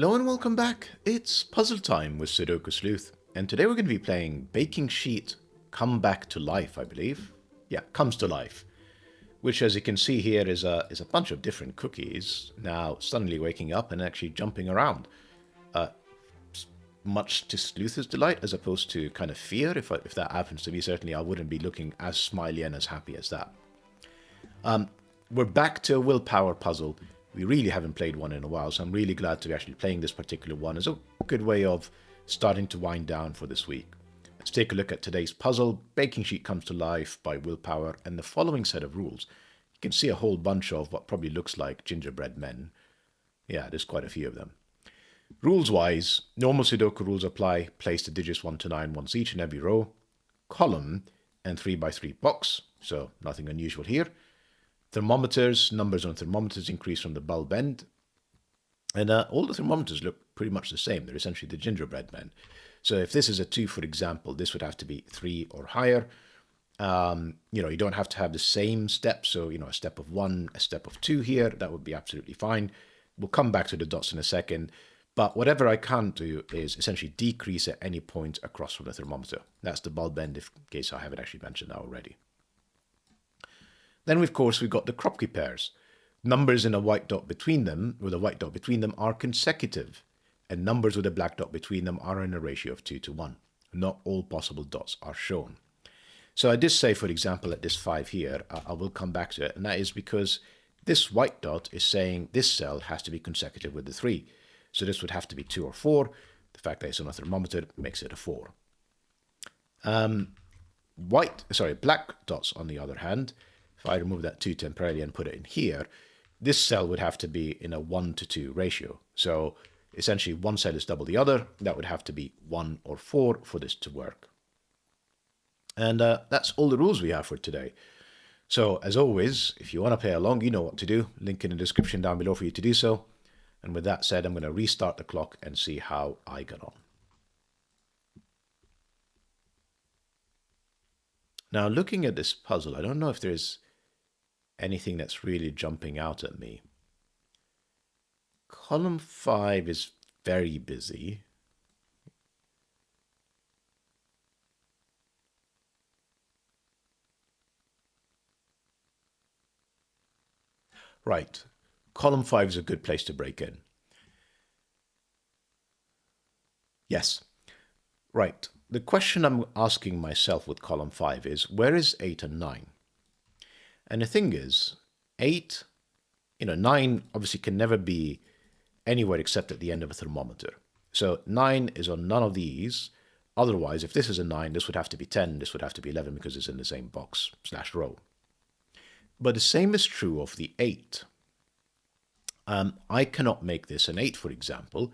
Hello and welcome back. It's puzzle time with Sudoku Sleuth, and today we're going to be playing Baking Sheet Come Back to Life, I believe. Yeah, Comes to Life, which as you can see here is a bunch of different cookies now suddenly waking up and actually jumping around. Much to Sleuth's delight as opposed to kind of fear. If that happens to me, certainly I wouldn't be looking as smiley and as happy as that. We're back to a willpower puzzle. We really haven't played one in a while, so I'm really glad to be actually playing this particular one as a good way of starting to wind down for this week. Let's take a look at today's puzzle. Baking Sheet Comes to Life by Willpower, and the following set of rules. You can see a whole bunch of what probably looks like gingerbread men. Yeah, there's quite a few of them. Rules-wise, normal Sudoku rules apply. Place the digits 1 to 9 once each in every row, column, and 3x3 box, so nothing unusual here. Thermometers, numbers on thermometers increase from the bulb end. And all the thermometers look pretty much the same. They're essentially the gingerbread men. So if this is a 2, for example, this would have to be 3 or higher. You don't have to have the same steps. So, a step of 1, a step of 2 here, that would be absolutely fine. We'll come back to the dots in a second. But whatever I can't do is essentially decrease at any point across from the thermometer. That's the bulb end, in case I haven't actually mentioned that already. Then, of course, we've got the KROPKI pairs. Numbers in a white dot between them, with a white dot between them, are consecutive, and numbers with a black dot between them are in a ratio of 2 to 1. Not all possible dots are shown. So I did say, for example, at this 5 here, I will come back to it, and that is because this white dot is saying this cell has to be consecutive with the 3. So this would have to be 2 or 4. The fact that it's on a thermometer makes it a 4. Black dots, on the other hand, if I remove that 2 temporarily and put it in here, this cell would have to be in a 1 to 2 ratio. So essentially one cell is double the other. That would have to be 1 or 4 for this to work. And that's all the rules we have for today. So as always, if you want to play along, you know what to do. Link in the description down below for you to do so. And with that said, I'm going to restart the clock and see how I got on. Now, looking at this puzzle, I don't know if there's anything that's really jumping out at me. Column 5 is very busy. Right. Column 5 is a good place to break in. Yes. Right. The question I'm asking myself with column 5 is, where is 8 and 9? And the thing is, 8, 9 obviously can never be anywhere except at the end of a thermometer. So 9 is on none of these. Otherwise, if this is a 9, this would have to be 10, this would have to be 11 because it's in the same box / row. But the same is true of the 8. I cannot make this an 8, for example,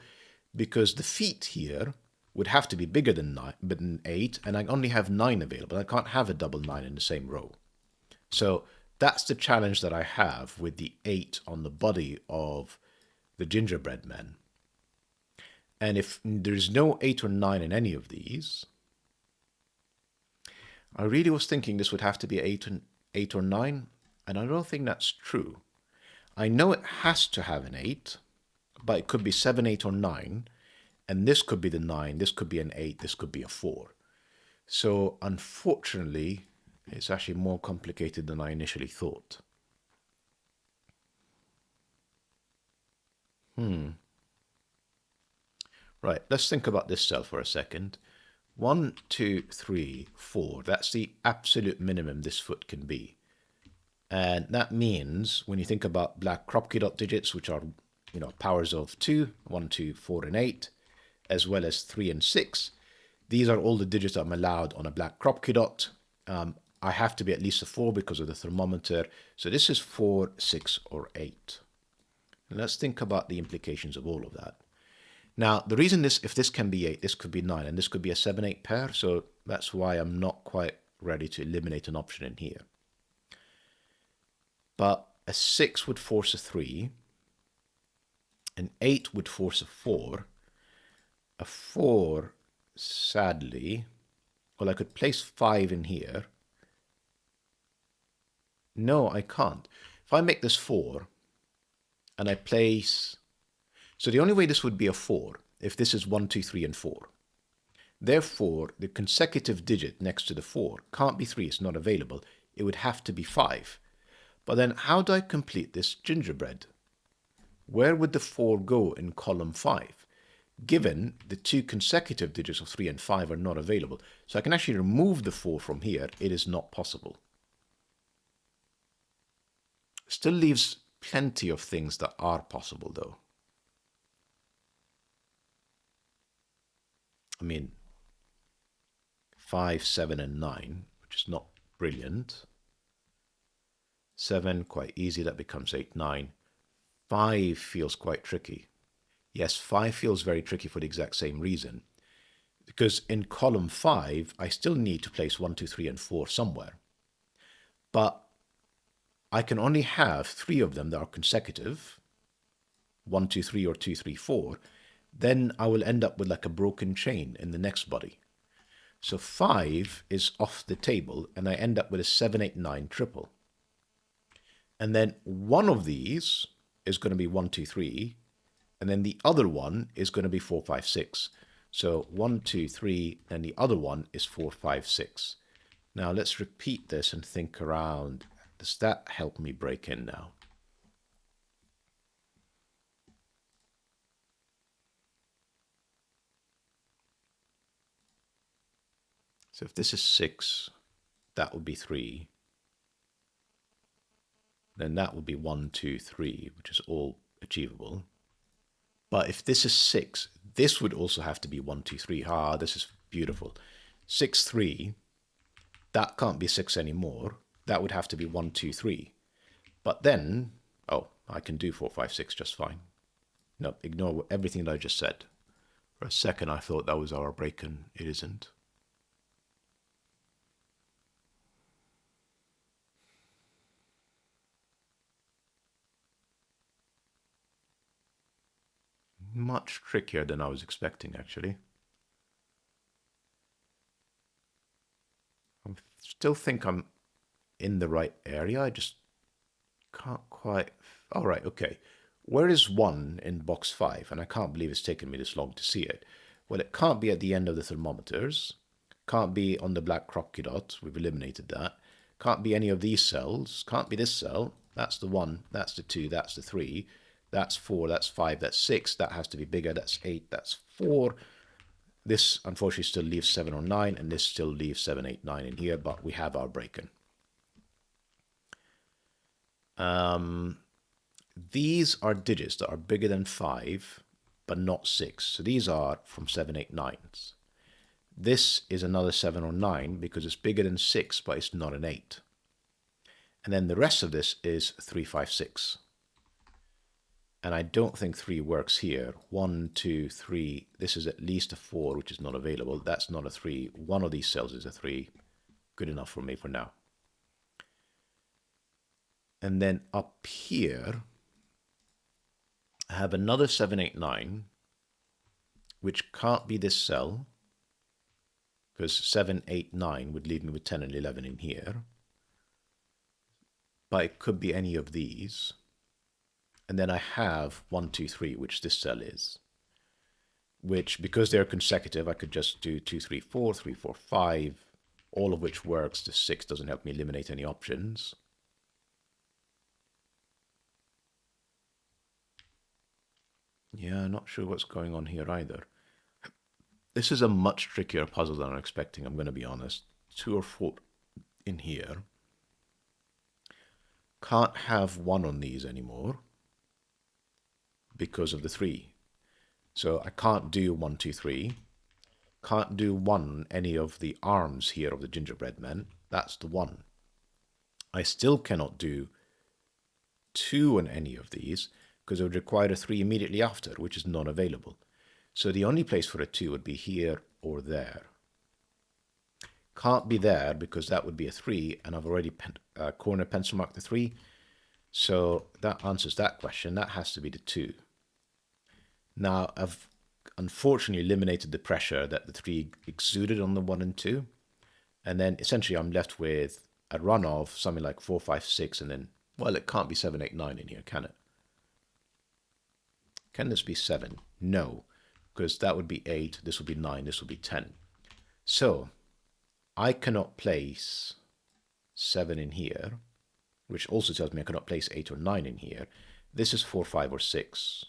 because the feet here would have to be bigger than 8, and I only have 9 available. I can't have a double 9 in the same row. So that's the challenge that I have with the 8 on the body of the gingerbread men. And if there's no 8 or 9 in any of these, I really was thinking this would have to be 8 or 9, and I don't think that's true. I know it has to have an 8, but it could be 7, 8, or 9, and this could be the 9, this could be an 8, this could be a 4. So unfortunately, it's actually more complicated than I initially thought. Right, let's think about this cell for a second. 1, 2, 3, 4. That's the absolute minimum this foot can be. And that means when you think about black KROPKI dot digits, which are powers of 2, 1, 2, 4, and 8, as well as 3 and 6, these are all the digits that I'm allowed on a black KROPKI dot. I have to be at least a 4 because of the thermometer. So this is 4, 6, or 8. And let's think about the implications of all of that. Now, the reason if this can be 8, this could be 9, and this could be a 7, 8 pair. So that's why I'm not quite ready to eliminate an option in here. But a 6 would force a 3. An 8 would force a 4. A 4, sadly, well, I could place 5 in here. No, I can't. If I make this 4, and I place... So the only way this would be a 4, if this is 1, 2, 3, and 4. Therefore, the consecutive digit next to the 4 can't be 3, it's not available. It would have to be 5. But then how do I complete this gingerbread? Where would the 4 go in column 5? Given the two consecutive digits of 3 and 5 are not available. So I can actually remove the 4 from here. It is not possible. Still leaves plenty of things that are possible though. I mean, 5, 7, and 9, which is not brilliant. 7, quite easy, that becomes 8, 9. 5 feels quite tricky. Yes, 5 feels very tricky for the exact same reason. Because in column 5, I still need to place 1, 2, 3, and 4 somewhere. But I can only have 3 of them that are consecutive. 1, 2, 3, or 2, 3, 4. Then I will end up with like a broken chain in the next body. So 5 is off the table, and I end up with a 7, 8, 9 triple. And then one of these is going to be 1, 2, 3, and then the other one is going to be 4, 5, 6. So 1, 2, 3, and the other one is 4, 5, 6. Now let's repeat this and think around. Does that help me break in now? So if this is 6, that would be 3. Then that would be 1, 2, 3, which is all achievable. But if this is 6, this would also have to be 1, 2, 3. Ah, this is beautiful. 6, 3, that can't be 6 anymore. That would have to be 1, 2, 3. But then, oh, I can do 4, 5, 6 just fine. No, ignore everything that I just said. For a second, I thought that was our break-in. It isn't. Much trickier than I was expecting, actually. I still think I'm in the right area. I just can't quite... All right, okay. Where is 1 in box 5? And I can't believe it's taken me this long to see it. Well, it can't be at the end of the thermometers. Can't be on the black KROPKI dot. We've eliminated that. Can't be any of these cells. Can't be this cell. That's the 1. That's the 2. That's the 3. That's 4. That's 5. That's 6. That has to be bigger. That's 8. That's 4. This, unfortunately, still leaves 7 or 9. And this still leaves 7, 8, 9 in here. But we have our break-in. These are digits that are bigger than 5, but not 6. So these are from 7, 8, 9s. This is another 7 or 9 because it's bigger than 6, but it's not an 8. And then the rest of this is 3, 5, 6. And I don't think 3 works here. 1, 2, 3. This is at least a 4, which is not available. That's not a 3. One of these cells is a 3. Good enough for me for now. And then up here, I have another 7, 8, 9, which can't be this cell, because 7, 8, 9 would leave me with 10 and 11 in here. But it could be any of these. And then I have 1, 2, 3, which this cell is. Which, because they're consecutive, I could just do 2, 3, 4, 3, 4, 5, all of which works. The 6 doesn't help me eliminate any options. Yeah, not sure what's going on here either. This is a much trickier puzzle than I'm expecting, I'm going to be honest. 2 or 4 in here. Can't have 1 on these anymore because of the 3. So I can't do 1, 2, 3. Can't do 1 any of the arms here of the gingerbread man. That's the 1. I still cannot do 2 on any of these because it would require a 3 immediately after, which is not available. So the only place for a 2 would be here or there. Can't be there because that would be a 3, and I've already corner pencil marked the 3. So that answers that question. That has to be the 2. Now, I've unfortunately eliminated the pressure that the 3 exuded on the 1 and 2. And then essentially I'm left with a run of something like 4, 5, 6, and then, well, it can't be 7, 8, 9 in here, can it? Can this be 7? No, because that would be 8, this would be 9, this would be 10. So I cannot place 7 in here, which also tells me I cannot place 8 or 9 in here. This is 4, 5, or 6.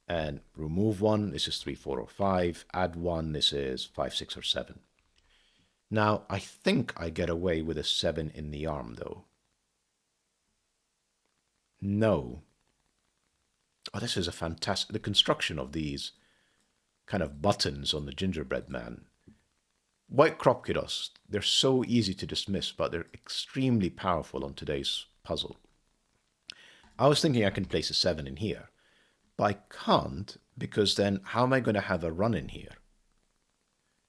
And remove 1, this is 3, 4, or 5. Add 1, this is 5, 6, or 7. Now, I think I get away with a 7 in the arm, though. No. Oh, this is a fantastic... The construction of these kind of buttons on the gingerbread man. White KROPKI, they're so easy to dismiss, but they're extremely powerful on today's puzzle. I was thinking I can place a 7 in here, but I can't, because then how am I going to have a run in here?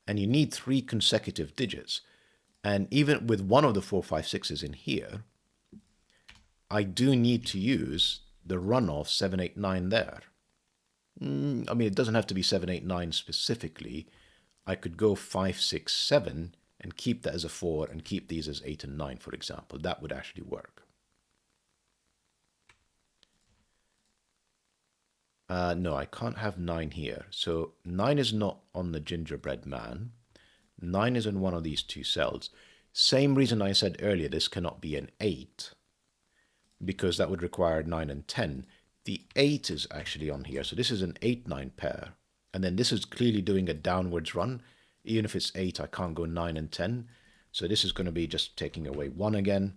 And you need 3 consecutive digits. And even with one of the 4, 5, 6s in here, I do need to use the runoff 7, 8, 9 there. I mean, it doesn't have to be 7, 8, 9 specifically. I could go 5, 6, 7 and keep that as a 4 and keep these as 8 and 9, for example. That would actually work. No, I can't have 9 here. So 9 is not on the gingerbread man. 9 is in one of these 2 cells. Same reason I said earlier this cannot be an 8, because that would require 9 and 10. The 8 is actually on here. So this is an 8-9 pair. And then this is clearly doing a downwards run. Even if it's 8, I can't go 9 and 10. So this is going to be just taking away 1 again.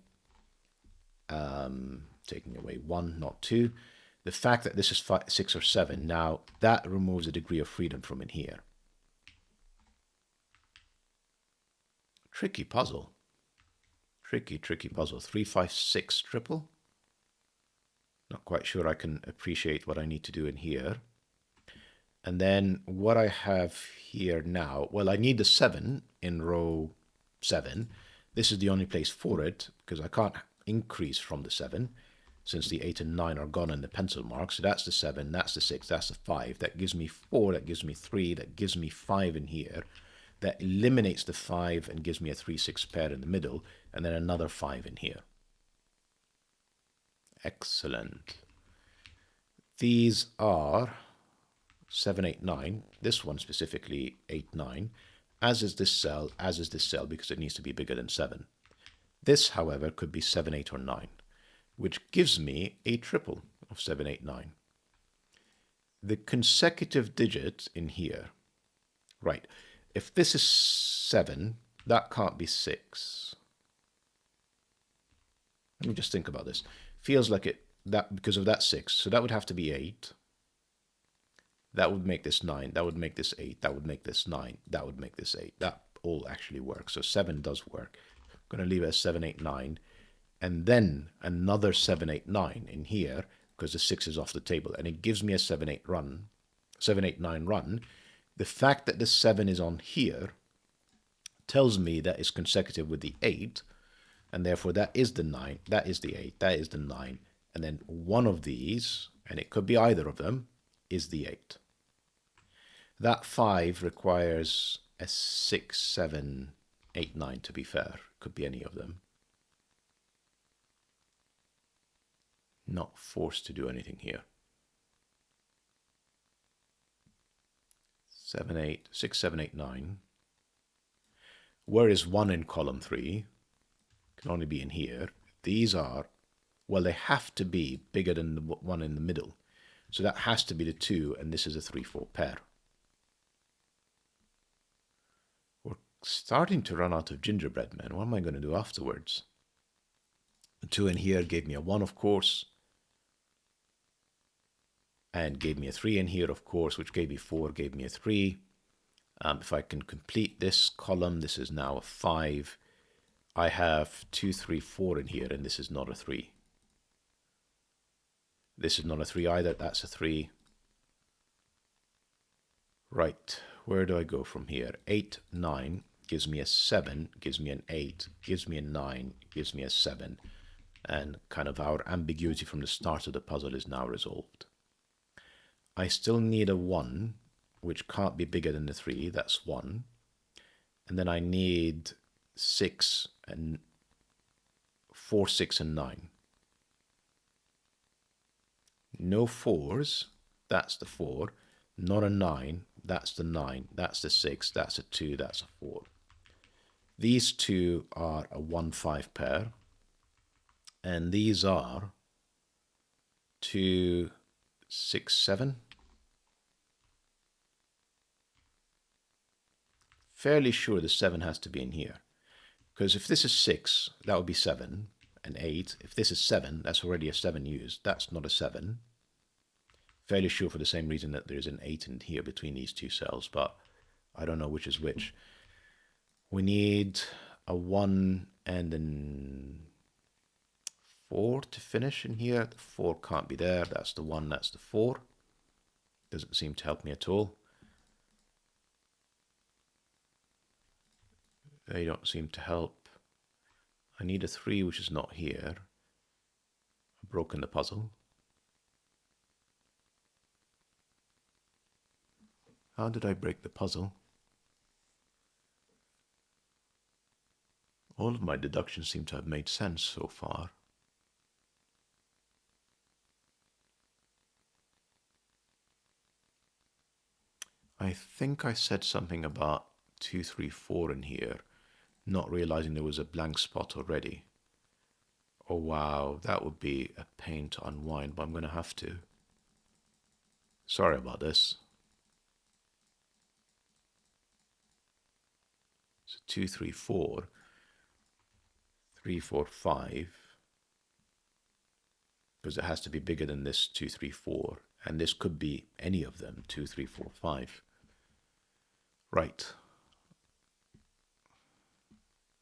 Taking away 1, not 2. The fact that this is 5, 6, or 7, now that removes a degree of freedom from in here. Tricky puzzle. Tricky puzzle. 3, 5, 6 triple. Not quite sure I can appreciate what I need to do in here. And then what I have here now, well, I need the 7 in row 7. This is the only place for it, because I can't increase from the 7, since the 8 and 9 are gone in the pencil mark. So that's the 7, that's the 6, that's the 5. That gives me 4, that gives me 3, that gives me 5 in here. That eliminates the 5 and gives me a 3, 6 pair in the middle, and then another 5 in here. Excellent. These are 7, 8, 9. This one specifically 8, 9. As is this cell, because it needs to be bigger than 7. This, however, could be 7, 8, or 9. Which gives me a triple of 7, 8, 9. The consecutive digit in here, right, if this is 7, that can't be 6. Let me just think about this. Feels like it, that because of that 6, so that would have to be 8. That would make this 9, that would make this 8, that would make this 9, that would make this 8. That all actually works, so 7 does work. I'm going to leave it as 7, 8, 9. And then another 7, 8, 9 in here, because the 6 is off the table. And it gives me a 7, 8 run, 7, 8, 9 run. The fact that the 7 is on here tells me that it's consecutive with the 8. And therefore that is the 9, that is the 8, that is the 9. And then one of these, and it could be either of them, is the 8. That 5 requires a 6, 7, 8, 9 to be fair. Could be any of them. Not forced to do anything here. 7, 8, 6, 7, 8, 9. Where is 1 in column 3? Can only be in here. These are, well, they have to be bigger than the 1 in the middle. So that has to be the 2, and this is a 3, 4 pair. We're starting to run out of gingerbread men. What am I going to do afterwards? The 2 in here gave me a 1, of course. And gave me a 3 in here, of course, which gave me 4, gave me a 3. If I can complete this column, this is now a 5. I have 2, 3, 4 in here, and this is not a 3. This is not a 3 either, that's a 3. Right, where do I go from here? 8, 9 gives me a 7, gives me an 8, gives me a 9, gives me a 7. And kind of our ambiguity from the start of the puzzle is now resolved. I still need a 1, which can't be bigger than the 3, that's 1. And then I need 6 and 4, 6, and 9. No 4s, that's the 4. Not a 9, that's the 9. That's the 6, that's a 2, that's a 4. These two are a 1-5 pair. And these are 2, 6, 7. Fairly sure the 7 has to be in here. Because if this is 6, that would be 7 and 8. If this is 7, that's already a 7 used. That's not a 7. Fairly sure for the same reason that there's an 8 in here between these two cells, but I don't know which is which. We need a 1 and a 4 to finish in here. The 4 can't be there. That's the 1, that's the 4. Doesn't seem to help me at all. They don't seem to help. I need a 3, which is not here. I've broken the puzzle. How did I break the puzzle? All of my deductions seem to have made sense so far. I think I said something about 2, 3, 4 in here, not realizing there was a blank spot already. Oh wow, that would be a pain to unwind, but I'm going to have to. Sorry about this. So 2, 3, 4, 3, 4, 5, because it has to be bigger than this 2, 3, 4, and this could be any of them, 2, 3, 4, 5. Right.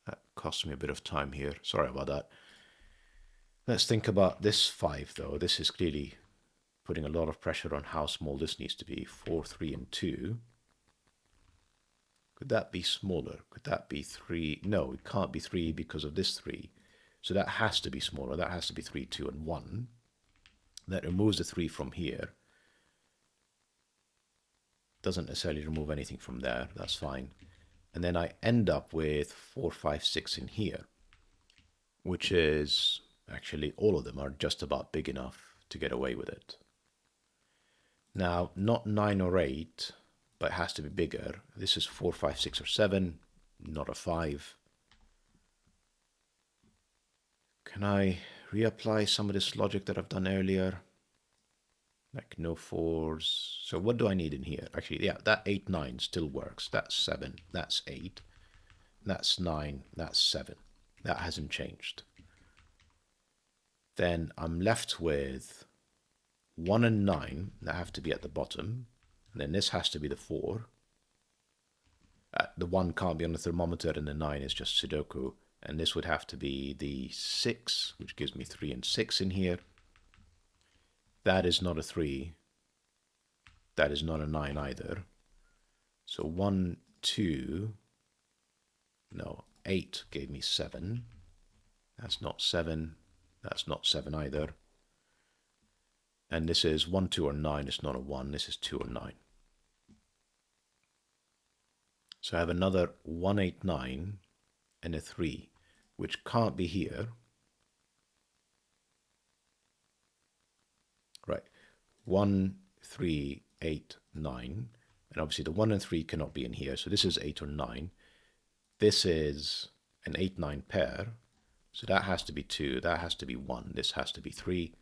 That cost me a bit of time here. Sorry about that. Let's think about this 5, though. This is clearly putting a lot of pressure on how small this needs to be. 4, 3, and 2. Could that be smaller? Could that be 3? No, it can't be 3 because of this 3. So that has to be smaller. That has to be 3, 2, and 1. That removes the 3 from here. Doesn't necessarily remove anything from there. That's fine. And then I end up with 4, 5, 6 in here, which is actually all of them are just about big enough to get away with it. Now, not 9 or 8, but it has to be bigger. This is 4, 5, 6, or 7, not a 5. Can I reapply some of this logic that I've done earlier? Like no 4s. So what do I need in here? Actually, yeah, that 8, 9 still works. That's 7, that's 8, that's 9, that's 7. That hasn't changed. Then I'm left with 1 and 9 that have to be at the bottom. And then this has to be the 4. The 1 can't be on the thermometer, and the 9 is just Sudoku. And this would have to be the 6, which gives me 3 and 6 in here. That is not a 3. That is not a 9 either. So 1, 2, no, 8 gave me 7. That's not 7. That's not 7 either. And this is 1, 2, or 9. It's not a 1. This is 2 or 9. So I have another 1, 8, 9 and a 3, which can't be here. Right. 1, 3, 8, 9. And obviously the 1 and 3 cannot be in here. So this is 8 or 9. This is an 8, 9 pair. So that has to be 2. That has to be 1. This has to be 3.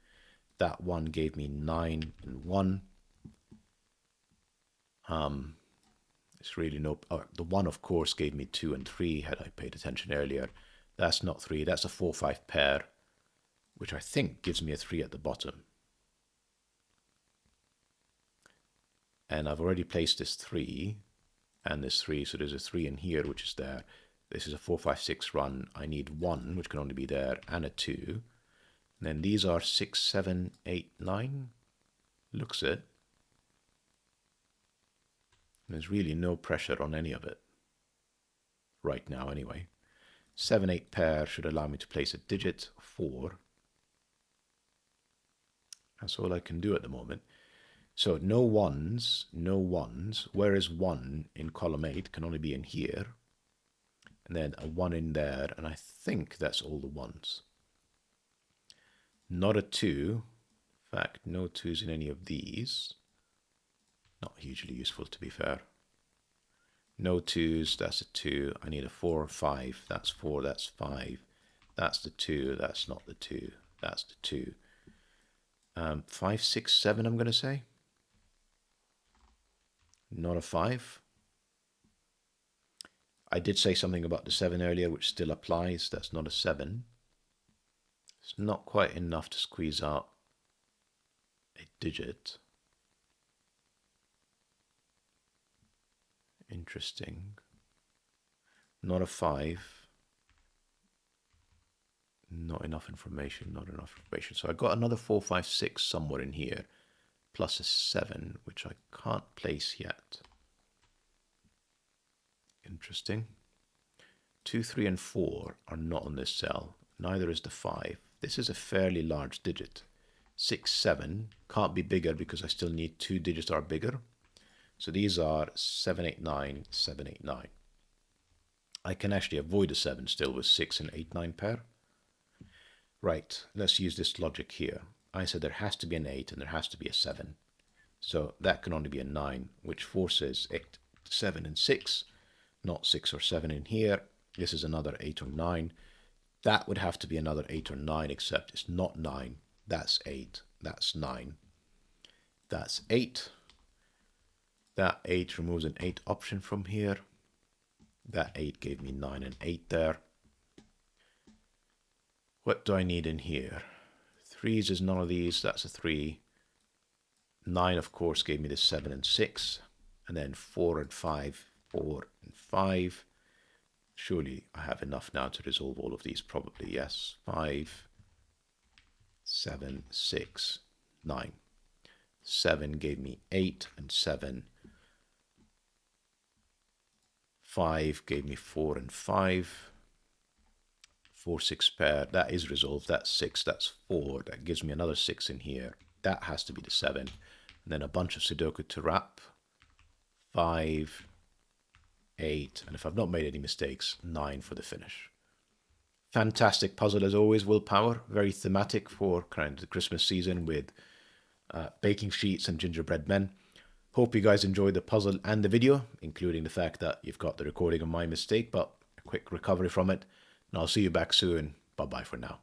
That 1 gave me 9 and 1. It's really no... the 1, of course, gave me 2 and 3, had I paid attention earlier. That's not 3. That's a 4, 5 pair, which I think gives me a 3 at the bottom. And I've already placed this 3 and this 3, so there's a 3 in here, which is there. This is a 4, 5, 6 run. I need 1, which can only be there, and a 2. And then these are 6, 7, 8, 9. Looks it. There's really no pressure on any of it. Right now, anyway. 7, 8 pair should allow me to place a digit, 4. That's all I can do at the moment. So no 1s, no 1s. Whereas 1 in column 8 can only be in here. And then a 1 in there, and I think that's all the 1s. Not a 2. In fact, no 2s in any of these. Not hugely useful, to be fair. No 2s, that's a 2. I need a 4 or 5. That's 4, that's 5. That's the 2, that's not the 2. That's the 2. 5, 6, 7, I'm going to say. Not a 5. I did say something about the 7 earlier, which still applies. That's not a 7. It's not quite enough to squeeze out a digit. Interesting. Not a 5. Not enough information, not enough information. So I got another 4, 5, 6 somewhere in here, plus a 7, which I can't place yet. Interesting. 2, 3, and 4 are not on this cell. Neither is the 5. This is a fairly large digit. 6, 7 can't be bigger because I still need 2 digits that are bigger. So these are 7, 8, 9, 7, 8, 9. I can actually avoid a 7 still with 6 and 8, 9 pair. Right, let's use this logic here. I said there has to be an 8 and there has to be a 7. So that can only be a 9, which forces 8, 7, and 6, not 6 or 7 in here. This is another 8 or 9. That would have to be another 8 or 9, except it's not 9. That's 8. That's 9. That's 8. That 8 removes an 8 option from here. That 8 gave me 9 and 8 there. What do I need in here? 3s is none of these. That's a 3. 9, of course, gave me the 7 and 6. And then 4 and 5. 4 and 5. Surely I have enough now to resolve all of these. Probably, yes. 5, 7, 6, 9. 7 gave me 8 and 7. 5 gave me 4 and 5. 4, 6 pair. That is resolved. That's 6. That's 4. That gives me another 6 in here. That has to be the 7. And then a bunch of Sudoku to wrap. 5, 8. And if I've not made any mistakes, 9 for the finish. Fantastic puzzle as always, Willpower. Very thematic for kind of the Christmas season with baking sheets and gingerbread men. Hope you guys enjoyed the puzzle and the video, including the fact that you've got the recording of my mistake, but a quick recovery from it. And I'll see you back soon. Bye-bye for now.